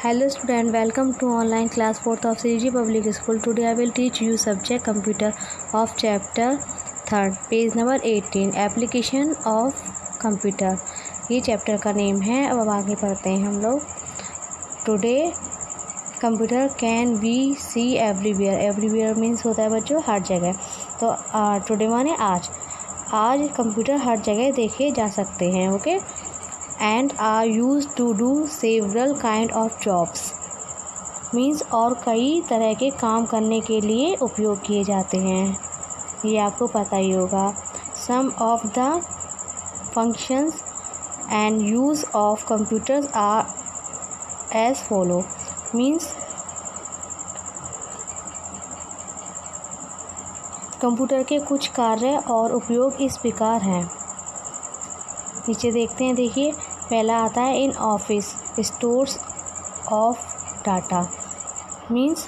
Hello student, welcome to online class 4th of CG Public School. Today I will teach you subject computer of chapter 3rd, page number 18, application of computer. ये chapter का name है. अब आगे पढ़ते हैं हम लोग. Today computer can be see everywhere. Everywhere means होता है बच्चों हर जगह. तो टुडे माने आज कंप्यूटर हर जगह देखे जा सकते हैं. Okay. And are use to do several kind of jobs means और कई तरह के काम करने के लिए उपयोग किए जाते हैं. ये आपको पता ही होगा. Some of the functions and use of computers are as follow means computer के कुछ कार्य और उपयोग इस प्रकार हैं. नीचे देखते हैं. देखिए पहला आता है in office stores of data means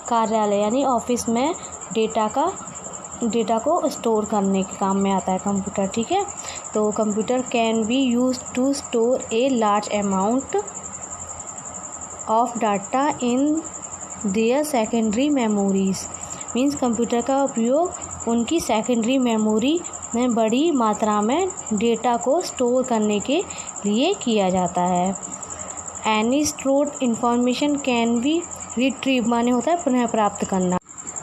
कार्यालय यानी ऑफिस में डेटा को स्टोर करने के काम में आता है कंप्यूटर. ठीक है. तो computer can be use to store a large amount of data in their secondary memories means computer का उपयोग उनकी सेकेंडरी मेमोरी में बड़ी मात्रा में डेटा को स्टोर करने के लिए किया जाता है. Any stored information can be retrieve माने होता है पुनः प्राप्त करना.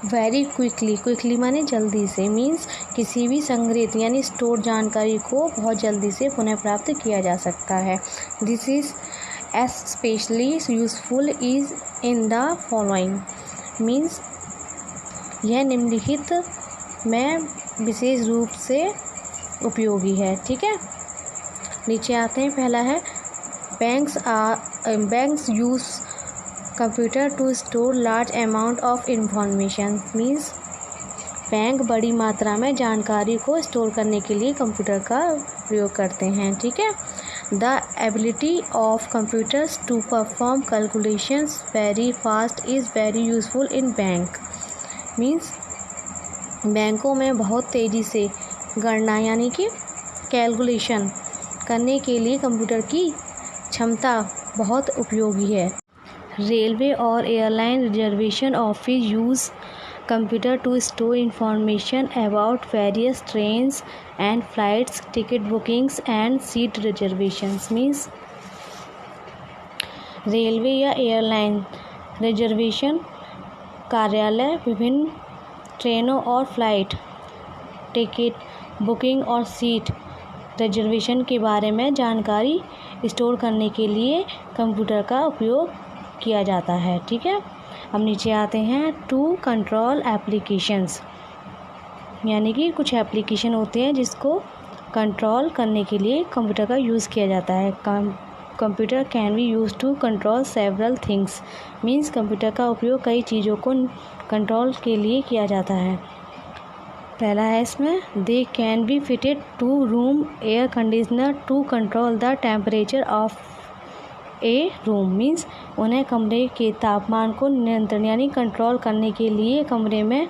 वेरी क्विकली माने जल्दी से मीन्स किसी भी संग्रहित यानी स्टोर जानकारी को बहुत जल्दी से पुनः प्राप्त किया जा सकता है. This is especially useful is in the following means यह निम्नलिखित में विशेष रूप से उपयोगी है. ठीक है. नीचे आते हैं. पहला है banks use computer to store large amount of information means bank बड़ी मात्रा में जानकारी को स्टोर करने के लिए कंप्यूटर का प्रयोग करते हैं. ठीक है. The ability of computers to perform calculations very fast is very useful in bank means बैंकों में बहुत तेज़ी से गणना यानी कि कैलकुलेशन करने के लिए कंप्यूटर की क्षमता बहुत उपयोगी है. रेलवे और airline reservation office use computer to store information about various trains and flights ticket bookings and seat reservations means railway या एयरलाइन रिजर्वेशन कार्यालय विभिन्न ट्रेनों और फ्लाइट टिकट बुकिंग और सीट रिजर्वेशन के बारे में जानकारी स्टोर करने के लिए कंप्यूटर का उपयोग किया जाता है. ठीक है. अब नीचे आते हैं. टू कंट्रोल एप्लीकेशंस यानी कि कुछ एप्लीकेशन होते हैं जिसको कंट्रोल करने के लिए कंप्यूटर का यूज़ किया जाता है. Computer can be use to control several things means computer का उपयोग कई चीज़ों को कंट्रोल के लिए किया जाता है. पहला है इसमें they can be fitted to room air conditioner to control the temperature of a room means उन्हें कमरे के तापमान को नियंत्रण यानी कंट्रोल करने के लिए कमरे में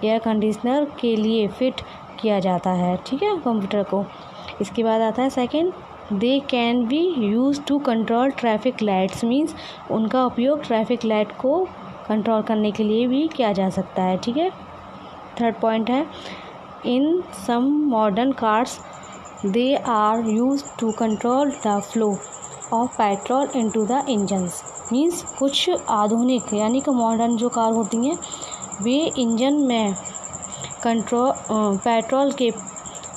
एयर कंडीशनर के लिए फिट किया जाता है. ठीक है. कंप्यूटर को. इसके बाद आता है second they can be use to control traffic lights means उनका उपयोग ट्रैफिक लाइट को कंट्रोल करने के लिए भी किया जा सकता है. ठीक है. थर्ड पॉइंट है in some modern cars they are use to control the flow of petrol into the engines means कुछ आधुनिक यानी कि मॉडर्न जो कार होती हैं वे इंजन में पेट्रोल के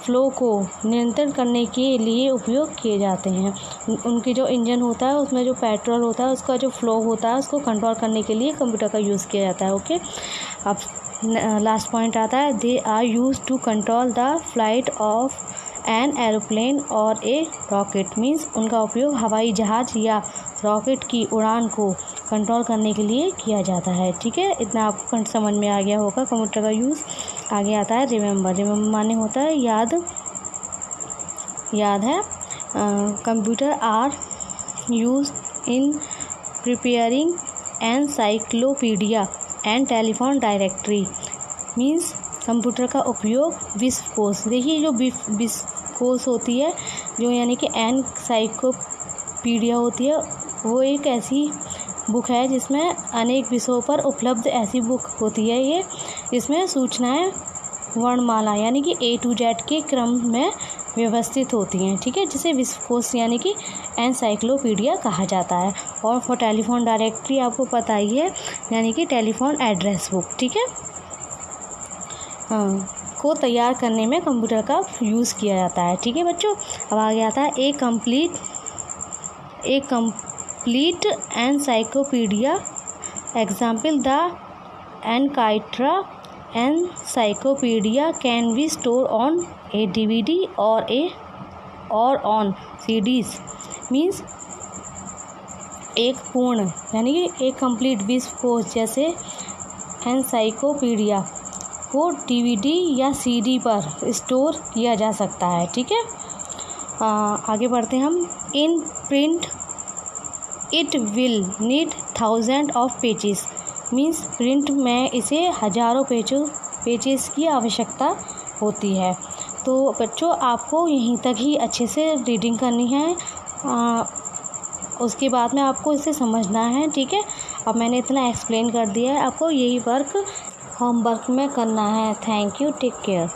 फ्लो को नियंत्रण करने के लिए उपयोग किए जाते हैं. उनकी जो इंजन होता है उसमें जो पेट्रोल होता है उसका जो फ्लो होता है उसको कंट्रोल करने के लिए कंप्यूटर का यूज़ किया जाता है. ओके. अब लास्ट पॉइंट आता है they are use to control the flight of an aeroplane और ए रॉकेट मीन्स उनका उपयोग हवाई जहाज़ या रॉकेट की उड़ान को कंट्रोल करने के लिए किया जाता है. ठीक है. इतना आपको समझ में आ गया होगा कंप्यूटर का यूज़. आगे आता है रिमेंबर माने होता है याद है. Computer are use in preparing encyclopedia and telephone directory means computer का उपयोग विश्वकोश. देखिए जो विश्वकोश होती है जो यानी कि एनसाइक्लोपीडिया होती है वो एक ऐसी बुक है जिसमें अनेक विषयों पर उपलब्ध ऐसी बुक होती है ये, जिसमें सूचनाएं वर्णमाला यानी कि A to Z के क्रम में व्यवस्थित होती हैं, ठीक है, जिसे विश्वकोश यानी कि एनसाइक्लोपीडिया कहा जाता है। और फॉर टेलीफोन डायरेक्टरी आपको पता ही है, यानी कि टेलीफोन एड्रेस बुक, ठीक है, को तैयार करने में कंप्यूटर का यूज़ किया जाता है, ठीक है बच्चों। अब आगे आता है a complete encyclopedia example the entire encyclopedia can be store on a DVD और ऑन CDs मीन्स एक पूर्ण यानी कि एक कंप्लीट विश्वकोश जैसे एनसाइक्लोपीडिया को DVD या CD पर स्टोर किया जा सकता है, ठीक है। आगे बढ़ते हैं हम। In print it will need 1000 of pages means print में इसे हज़ारों पेजेस की आवश्यकता होती है। तो बच्चों आपको यहीं तक ही अच्छे से रीडिंग करनी है, उसके बाद में आपको इसे समझना है, ठीक है। अब मैंने इतना एक्सप्लेन कर दिया है, आपको यही वर्क होमवर्क में करना है। Thank you, take care.